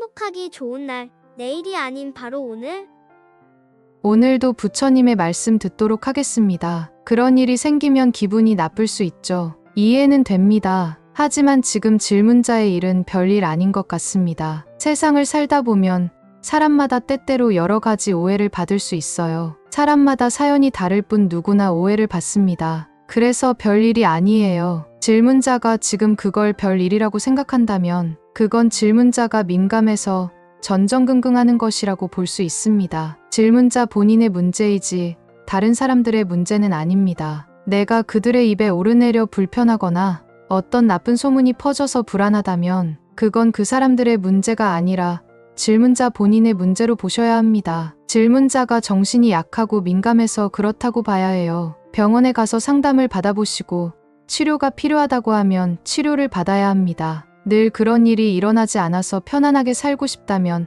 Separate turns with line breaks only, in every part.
행복하기 좋은 날, 내일이 아닌 바로 오늘.
오늘도 부처님의 말씀 듣도록 하겠습니다. 그런 일이 생기면 기분이 나쁠 수 있죠. 이해는 됩니다. 하지만 지금 질문자의 일은 별일 아닌 것 같습니다. 세상을 살다 보면 사람마다 때때로 여러 가지 오해를 받을 수 있어요. 사람마다 사연이 다를 뿐 누구나 오해를 받습니다. 그래서 별일이 아니에요. 질문자가 지금 그걸 별일이라고 생각한다면 그건 질문자가 민감해서 전전긍긍하는 것이라고 볼 수 있습니다. 질문자 본인의 문제이지 다른 사람들의 문제는 아닙니다. 내가 그들의 입에 오르내려 불편하거나 어떤 나쁜 소문이 퍼져서 불안하다면 그건 그 사람들의 문제가 아니라 질문자 본인의 문제로 보셔야 합니다. 질문자가 정신이 약하고 민감해서 그렇다고 봐야 해요. 병원에 가서 상담을 받아보시고 치료가 필요하다고 하면 치료를 받아야 합니다. 늘 그런 일이 일어나지 않아서 편안하게 살고 싶다면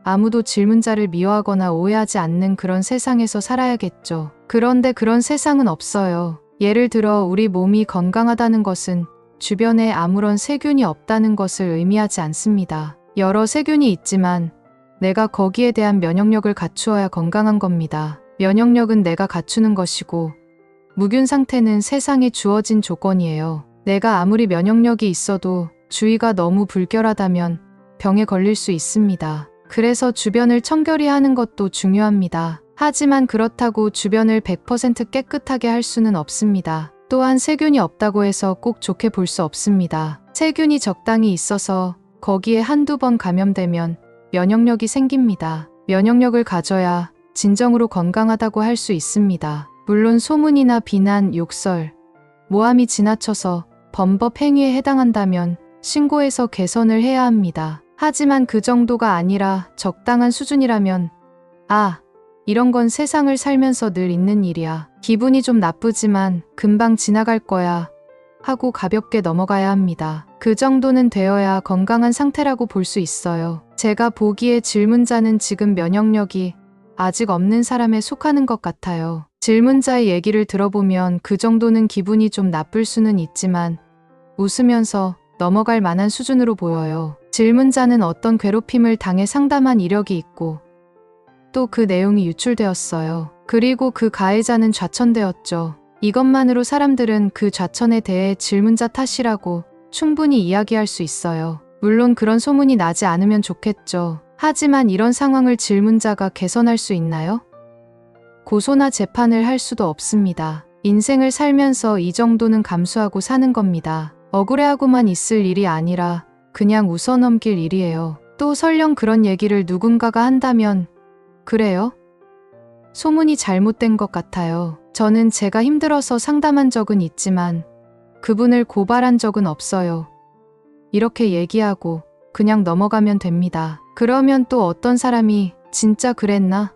아무도 질문자를 미워하거나 오해하지 않는 그런 세상에서 살아야겠죠. 그런데 그런 세상은 없어요. 예를 들어 우리 몸이 건강하다는 것은 주변에 아무런 세균이 없다는 것을 의미하지 않습니다. 여러 세균이 있지만 내가 거기에 대한 면역력을 갖추어야 건강한 겁니다. 면역력은 내가 갖추는 것이고 무균 상태는 세상에 주어진 조건이에요. 내가 아무리 면역력이 있어도 주위가 너무 불결하다면 병에 걸릴 수 있습니다. 그래서 주변을 청결히 하는 것도 중요합니다. 하지만 그렇다고 주변을 100% 깨끗하게 할 수는 없습니다. 또한 세균이 없다고 해서 꼭 좋게 볼 수 없습니다. 세균이 적당히 있어서 거기에 한두 번 감염되면 면역력이 생깁니다. 면역력을 가져야 진정으로 건강하다고 할 수 있습니다. 물론 소문이나 비난, 욕설, 모함이 지나쳐서 범법 행위에 해당한다면 신고해서 개선을 해야 합니다. 하지만 그 정도가 아니라 적당한 수준이라면 이런 건 세상을 살면서 늘 있는 일이야. 기분이 좀 나쁘지만 금방 지나갈 거야 하고 가볍게 넘어가야 합니다. 그 정도는 되어야 건강한 상태라고 볼 수 있어요. 제가 보기에 질문자는 지금 면역력이 아직 없는 사람에 속하는 것 같아요. 질문자의 얘기를 들어보면 그 정도는 기분이 좀 나쁠 수는 있지만 웃으면서 넘어갈 만한 수준으로 보여요. 질문자는 어떤 괴롭힘을 당해 상담한 이력이 있고 또 그 내용이 유출되었어요. 그리고 그 가해자는 좌천되었죠. 이것만으로 사람들은 그 좌천에 대해 질문자 탓이라고 충분히 이야기할 수 있어요. 물론 그런 소문이 나지 않으면 좋겠죠. 하지만 이런 상황을 질문자가 개선할 수 있나요? 고소나 재판을 할 수도 없습니다. 인생을 살면서 이 정도는 감수하고 사는 겁니다. 억울해하고만 있을 일이 아니라 그냥 웃어넘길 일이에요. 또 설령 그런 얘기를 누군가가 한다면 그래요? 소문이 잘못된 것 같아요. 저는 제가 힘들어서 상담한 적은 있지만 그분을 고발한 적은 없어요. 이렇게 얘기하고 그냥 넘어가면 됩니다. 그러면 또 어떤 사람이 진짜 그랬나?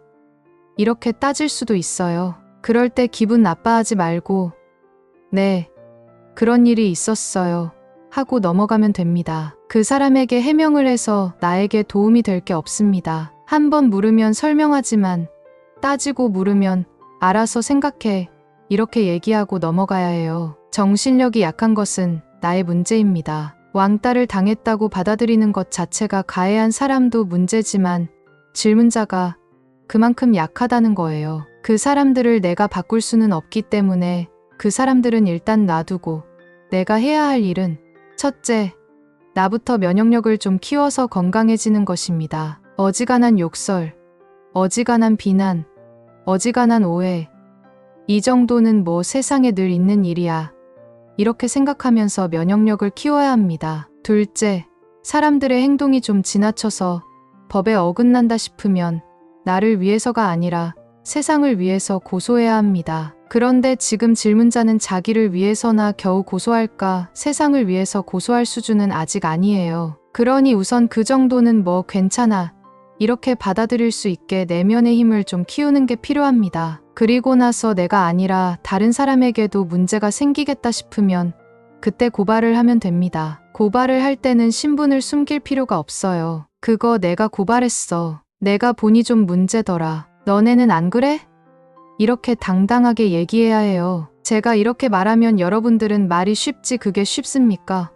이렇게 따질 수도 있어요. 그럴 때 기분 나빠하지 말고 네, 그런 일이 있었어요 하고 넘어가면 됩니다. 그 사람에게 해명을 해서 나에게 도움이 될 게 없습니다. 한번 물으면 설명하지만 따지고 물으면 알아서 생각해 이렇게 얘기하고 넘어가야 해요. 정신력이 약한 것은 나의 문제입니다. 왕따를 당했다고 받아들이는 것 자체가 가해한 사람도 문제지만 질문자가 그만큼 약하다는 거예요. 그 사람들을 내가 바꿀 수는 없기 때문에 그 사람들은 일단 놔두고 내가 해야 할 일은 첫째, 나부터 면역력을 좀 키워서 건강해지는 것입니다. 어지간한 욕설, 어지간한 비난, 어지간한 오해, 이 정도는 뭐 세상에 늘 있는 일이야. 이렇게 생각하면서 면역력을 키워야 합니다. 둘째, 사람들의 행동이 좀 지나쳐서 법에 어긋난다 싶으면 나를 위해서가 아니라 세상을 위해서 고소해야 합니다. 그런데 지금 질문자는 자기를 위해서나 겨우 고소할까 세상을 위해서 고소할 수준은 아직 아니에요. 그러니 우선 그 정도는 뭐 괜찮아. 이렇게 받아들일 수 있게 내면의 힘을 좀 키우는 게 필요합니다. 그리고 나서 내가 아니라 다른 사람에게도 문제가 생기겠다 싶으면 그때 고발을 하면 됩니다. 고발을 할 때는 신분을 숨길 필요가 없어요. 그거 내가 고발했어. 내가 보니 좀 문제더라. 너네는 안 그래? 이렇게 당당하게 얘기해야 해요. 제가 이렇게 말하면 여러분들은 말이 쉽지 그게 쉽습니까?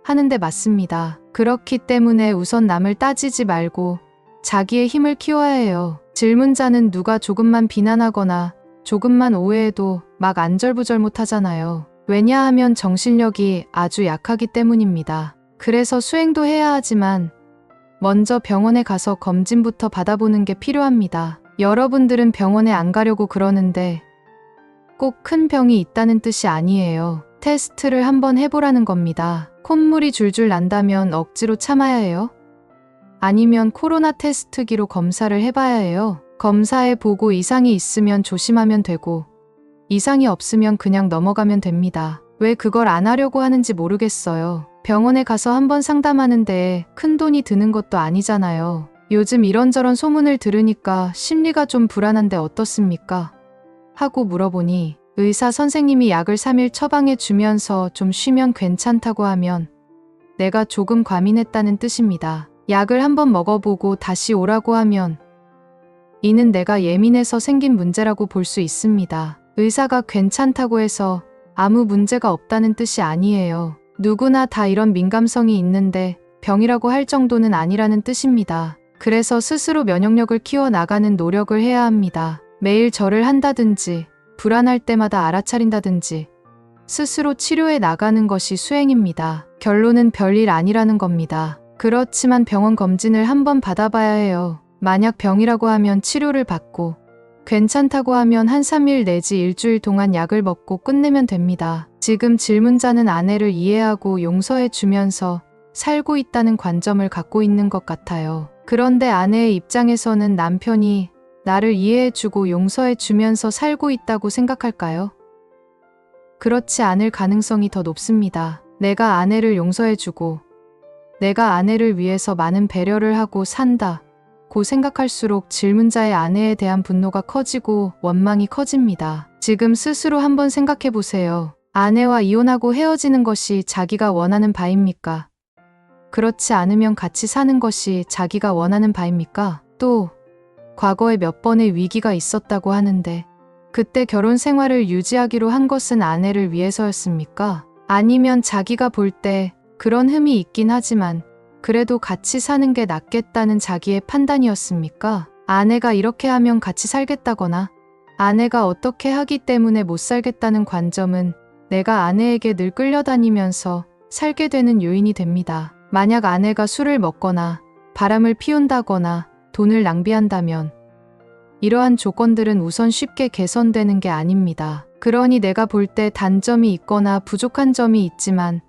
하는데 맞습니다. 그렇기 때문에 우선 남을 따지지 말고 자기의 힘을 키워야 해요. 질문자는 누가 조금만 비난하거나 조금만 오해해도 막 안절부절 못하잖아요. 왜냐하면 정신력이 아주 약하기 때문입니다. 그래서 수행도 해야 하지만 먼저 병원에 가서 검진부터 받아보는 게 필요합니다. 여러분들은 병원에 안 가려고 그러는데 꼭 큰 병이 있다는 뜻이 아니에요. 테스트를 한번 해보라는 겁니다. 콧물이 줄줄 난다면 억지로 참아야 해요? 아니면 코로나 테스트기로 검사를 해봐야 해요? 검사해 보고 이상이 있으면 조심하면 되고 이상이 없으면 그냥 넘어가면 됩니다. 왜 그걸 안 하려고 하는지 모르겠어요. 병원에 가서 한번 상담하는데 큰 돈이 드는 것도 아니잖아요. 요즘 이런저런 소문을 들으니까 심리가 좀 불안한데 어떻습니까? 하고 물어보니 의사 선생님이 약을 3일 처방해 주면서 좀 쉬면 괜찮다고 하면 내가 조금 과민했다는 뜻입니다. 약을 한번 먹어보고 다시 오라고 하면 이는 내가 예민해서 생긴 문제라고 볼 수 있습니다. 의사가 괜찮다고 해서 아무 문제가 없다는 뜻이 아니에요. 누구나 다 이런 민감성이 있는데 병이라고 할 정도는 아니라는 뜻입니다. 그래서 스스로 면역력을 키워나가는 노력을 해야 합니다. 매일 절을 한다든지 불안할 때마다 알아차린다든지 스스로 치료해 나가는 것이 수행입니다. 결론은 별일 아니라는 겁니다. 그렇지만 병원 검진을 한번 받아봐야 해요. 만약 병이라고 하면 치료를 받고 괜찮다고 하면 한 3일 내지 일주일 동안 약을 먹고 끝내면 됩니다. 지금 질문자는 아내를 이해하고 용서해 주면서 살고 있다는 관점을 갖고 있는 것 같아요. 그런데 아내의 입장에서는 남편이 나를 이해해 주고 용서해 주면서 살고 있다고 생각할까요? 그렇지 않을 가능성이 더 높습니다. 내가 아내를 용서해 주고 내가 아내를 위해서 많은 배려를 하고 산다 고 생각할수록 질문자의 아내에 대한 분노가 커지고 원망이 커집니다. 지금 스스로 한번 생각해 보세요. 아내와 이혼하고 헤어지는 것이 자기가 원하는 바입니까? 그렇지 않으면 같이 사는 것이 자기가 원하는 바입니까? 또 과거에 몇 번의 위기가 있었다고 하는데 그때 결혼 생활을 유지하기로 한 것은 아내를 위해서였습니까? 아니면 자기가 볼 때 그런 흠이 있긴 하지만 그래도 같이 사는 게 낫겠다는 자기의 판단이었습니까? 아내가 이렇게 하면 같이 살겠다거나 아내가 어떻게 하기 때문에 못 살겠다는 관점은 내가 아내에게 늘 끌려다니면서 살게 되는 요인이 됩니다. 만약 아내가 술을 먹거나 바람을 피운다거나 돈을 낭비한다면 이러한 조건들은 우선 쉽게 개선되는 게 아닙니다. 그러니 내가 볼 때 단점이 있거나 부족한 점이 있지만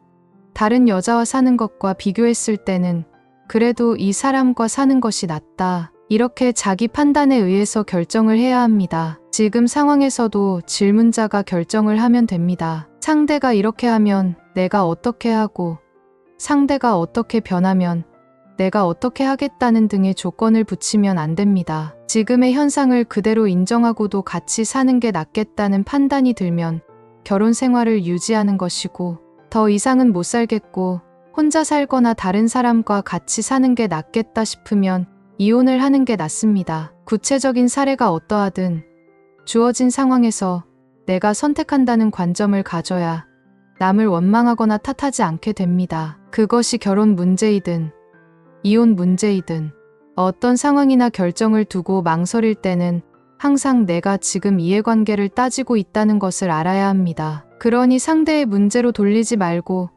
다른 여자와 사는 것과 비교했을 때는 그래도 이 사람과 사는 것이 낫다. 이렇게 자기 판단에 의해서 결정을 해야 합니다. 지금 상황에서도 질문자가 결정을 하면 됩니다. 상대가 이렇게 하면 내가 어떻게 하고 상대가 어떻게 변하면 내가 어떻게 하겠다는 등의 조건을 붙이면 안 됩니다. 지금의 현상을 그대로 인정하고도 같이 사는 게 낫겠다는 판단이 들면 결혼 생활을 유지하는 것이고 더 이상은 못 살겠고 혼자 살거나 다른 사람과 같이 사는 게 낫겠다 싶으면 이혼을 하는 게 낫습니다. 구체적인 사례가 어떠하든 주어진 상황에서 내가 선택한다는 관점을 가져야 남을 원망하거나 탓하지 않게 됩니다. 그것이 결혼 문제이든 이혼 문제이든 어떤 상황이나 결정을 두고 망설일 때는 항상 내가 지금 이해관계를 따지고 있다는 것을 알아야 합니다. 그러니 상대의 문제로 돌리지 말고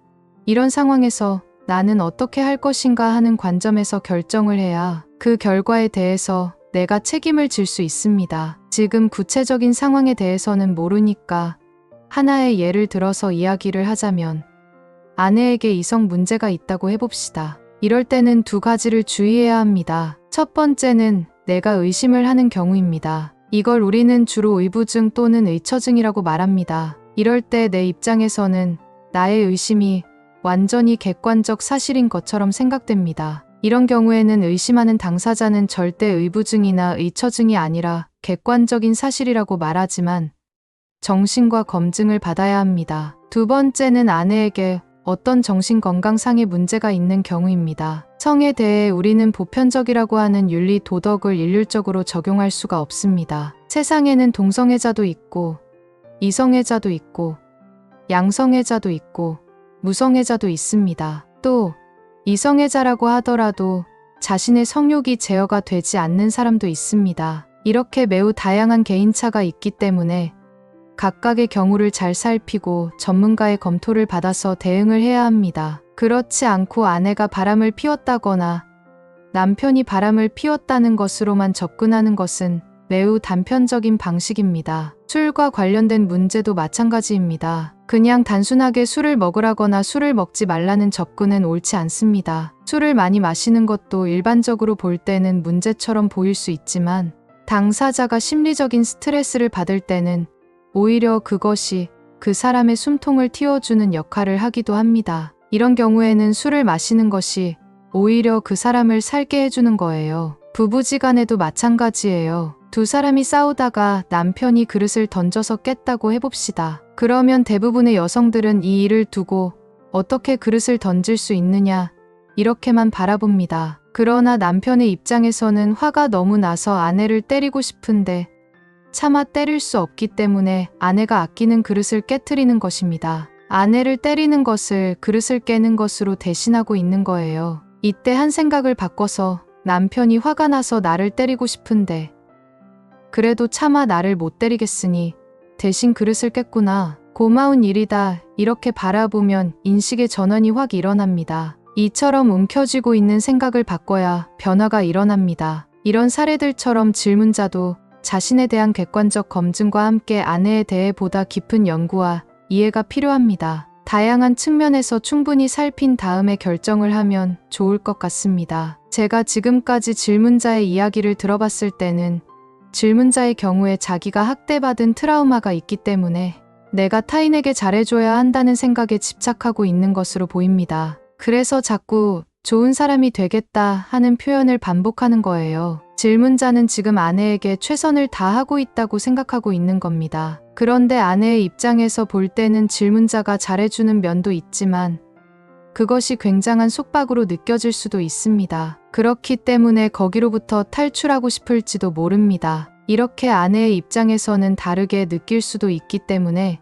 이런 상황에서 나는 어떻게 할 것인가 하는 관점에서 결정을 해야 그 결과에 대해서 내가 책임을 질 수 있습니다. 지금 구체적인 상황에 대해서는 모르니까 하나의 예를 들어서 이야기를 하자면 아내에게 이성 문제가 있다고 해봅시다. 이럴 때는 두 가지를 주의해야 합니다. 첫 번째는 내가 의심을 하는 경우입니다. 이걸 우리는 주로 의부증 또는 의처증이라고 말합니다. 이럴 때 내 입장에서는 나의 의심이 완전히 객관적 사실인 것처럼 생각됩니다. 이런 경우에는 의심하는 당사자는 절대 의부증이나 의처증이 아니라 객관적인 사실이라고 말하지만 정신과 검증을 받아야 합니다. 두 번째는 아내에게 어떤 정신건강상의 문제가 있는 경우입니다. 성에 대해 우리는 보편적이라고 하는 윤리 도덕을 일률적으로 적용할 수가 없습니다. 세상에는 동성애자도 있고 이성애자도 있고 양성애자도 있고 무성애자도 있습니다. 또 이성애자라고 하더라도 자신의 성욕이 제어가 되지 않는 사람도 있습니다. 이렇게 매우 다양한 개인차가 있기 때문에 각각의 경우를 잘 살피고 전문가의 검토를 받아서 대응을 해야 합니다. 그렇지 않고 아내가 바람을 피웠다거나 남편이 바람을 피웠다는 것으로만 접근하는 것은 매우 단편적인 방식입니다. 술과 관련된 문제도 마찬가지입니다. 그냥 단순하게 술을 먹으라거나 술을 먹지 말라는 접근은 옳지 않습니다. 술을 많이 마시는 것도 일반적으로 볼 때는 문제처럼 보일 수 있지만 당사자가 심리적인 스트레스를 받을 때는 오히려 그것이 그 사람의 숨통을 틔워주는 역할을 하기도 합니다. 이런 경우에는 술을 마시는 것이 오히려 그 사람을 살게 해주는 거예요. 부부지간에도 마찬가지예요. 두 사람이 싸우다가 남편이 그릇을 던져서 깼다고 해봅시다. 그러면 대부분의 여성들은 이 일을 두고 어떻게 그릇을 던질 수 있느냐 이렇게만 바라봅니다. 그러나 남편의 입장에서는 화가 너무 나서 아내를 때리고 싶은데 차마 때릴 수 없기 때문에 아내가 아끼는 그릇을 깨트리는 것입니다. 아내를 때리는 것을 그릇을 깨는 것으로 대신하고 있는 거예요. 이때 한 생각을 바꿔서 남편이 화가 나서 나를 때리고 싶은데 그래도 차마 나를 못 때리겠으니 대신 그릇을 깼구나. 고마운 일이다. 이렇게 바라보면 인식의 전환이 확 일어납니다. 이처럼 움켜쥐고 있는 생각을 바꿔야 변화가 일어납니다. 이런 사례들처럼 질문자도 자신에 대한 객관적 검증과 함께 아내에 대해 보다 깊은 연구와 이해가 필요합니다. 다양한 측면에서 충분히 살핀 다음에 결정을 하면 좋을 것 같습니다. 제가 지금까지 질문자의 이야기를 들어봤을 때는 질문자의 경우에 자기가 학대받은 트라우마가 있기 때문에 내가 타인에게 잘해줘야 한다는 생각에 집착하고 있는 것으로 보입니다. 그래서 자꾸 좋은 사람이 되겠다 하는 표현을 반복하는 거예요. 질문자는 지금 아내에게 최선을 다하고 있다고 생각하고 있는 겁니다. 그런데 아내의 입장에서 볼 때는 질문자가 잘해주는 면도 있지만 그것이 굉장한 속박으로 느껴질 수도 있습니다. 그렇기 때문에 거기로부터 탈출하고 싶을지도 모릅니다. 이렇게 아내의 입장에서는 다르게 느낄 수도 있기 때문에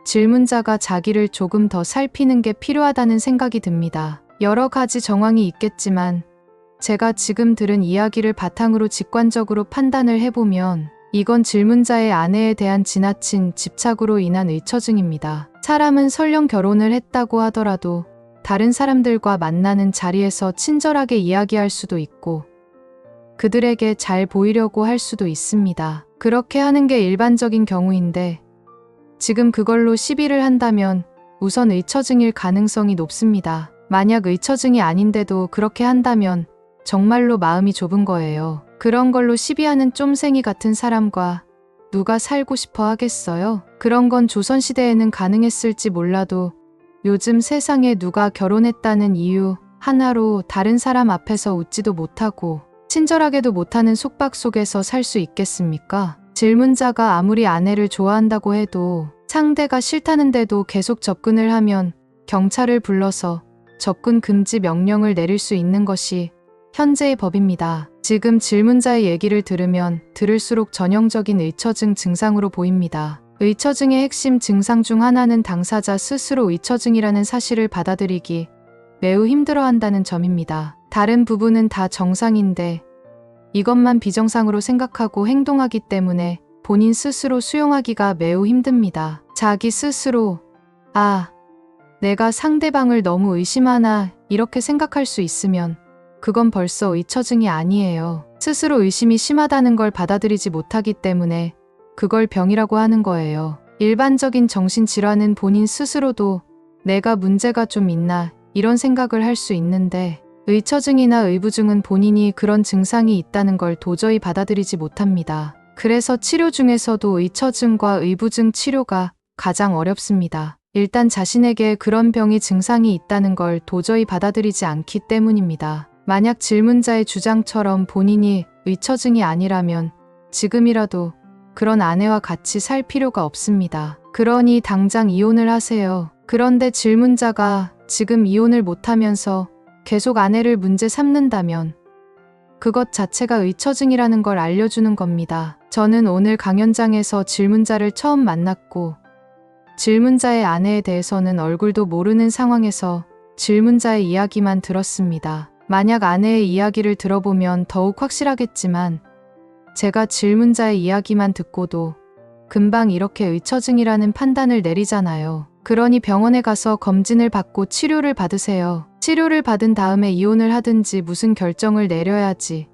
질문자가 자기를 조금 더 살피는 게 필요하다는 생각이 듭니다. 여러 가지 정황이 있겠지만 제가 지금 들은 이야기를 바탕으로 직관적으로 판단을 해보면 이건 질문자의 아내에 대한 지나친 집착으로 인한 의처증입니다. 사람은 설령 결혼을 했다고 하더라도 다른 사람들과 만나는 자리에서 친절하게 이야기할 수도 있고 그들에게 잘 보이려고 할 수도 있습니다. 그렇게 하는 게 일반적인 경우인데 지금 그걸로 시비를 한다면 우선 의처증일 가능성이 높습니다. 만약 의처증이 아닌데도 그렇게 한다면 정말로 마음이 좁은 거예요. 그런 걸로 시비하는 쫌생이 같은 사람과 누가 살고 싶어 하겠어요? 그런 건 조선시대에는 가능했을지 몰라도 요즘 세상에 누가 결혼했다는 이유 하나로 다른 사람 앞에서 웃지도 못하고 친절하게도 못하는 속박 속에서 살 수 있겠습니까? 질문자가 아무리 아내를 좋아한다고 해도 상대가 싫다는데도 계속 접근을 하면 경찰을 불러서 접근 금지 명령을 내릴 수 있는 것이 현재의 법입니다. 지금 질문자의 얘기를 들으면 들을수록 전형적인 의처증 증상으로 보입니다. 의처증의 핵심 증상 중 하나는 당사자 스스로 의처증이라는 사실을 받아들이기 매우 힘들어한다는 점입니다. 다른 부분은 다 정상인데 이것만 비정상으로 생각하고 행동하기 때문에 본인 스스로 수용하기가 매우 힘듭니다. 자기 스스로 내가 상대방을 너무 의심하나 이렇게 생각할 수 있으면 그건 벌써 의처증이 아니에요. 스스로 의심이 심하다는 걸 받아들이지 못하기 때문에 그걸 병이라고 하는 거예요. 일반적인 정신질환은 본인 스스로도 내가 문제가 좀 있나 이런 생각을 할 수 있는데 의처증이나 의부증은 본인이 그런 증상이 있다는 걸 도저히 받아들이지 못합니다. 그래서 치료 중에서도 의처증과 의부증 치료가 가장 어렵습니다. 일단 자신에게 그런 병이 증상이 있다는 걸 도저히 받아들이지 않기 때문입니다. 만약 질문자의 주장처럼 본인이 의처증이 아니라면 지금이라도 그런 아내와 같이 살 필요가 없습니다. 그러니 당장 이혼을 하세요. 그런데 질문자가 지금 이혼을 못하면서 계속 아내를 문제 삼는다면 그것 자체가 의처증이라는 걸 알려주는 겁니다. 저는 오늘 강연장에서 질문자를 처음 만났고 질문자의 아내에 대해서는 얼굴도 모르는 상황에서 질문자의 이야기만 들었습니다. 만약 아내의 이야기를 들어보면 더욱 확실하겠지만 제가 질문자의 이야기만 듣고도 금방 이렇게 의처증이라는 판단을 내리잖아요. 그러니 병원에 가서 검진을 받고 치료를 받으세요. 치료를 받은 다음에 이혼을 하든지 무슨 결정을 내려야지.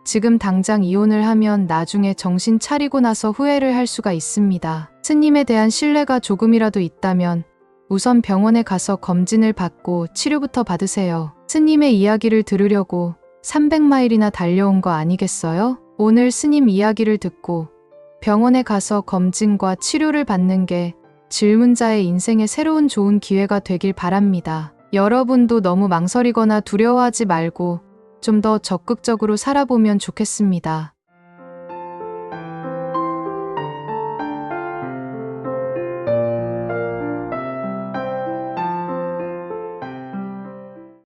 지금 당장 이혼을 하면 나중에 정신 차리고 나서 후회를 할 수가 있습니다. 스님에 대한 신뢰가 조금이라도 있다면 우선 병원에 가서 검진을 받고 치료부터 받으세요. 스님의 이야기를 들으려고 300마일이나 달려온 거 아니겠어요? 오늘 스님 이야기를 듣고 병원에 가서 검진과 치료를 받는 게 질문자의 인생에 새로운 좋은 기회가 되길 바랍니다. 여러분도 너무 망설이거나 두려워하지 말고 좀 더 적극적으로 살아보면 좋겠습니다.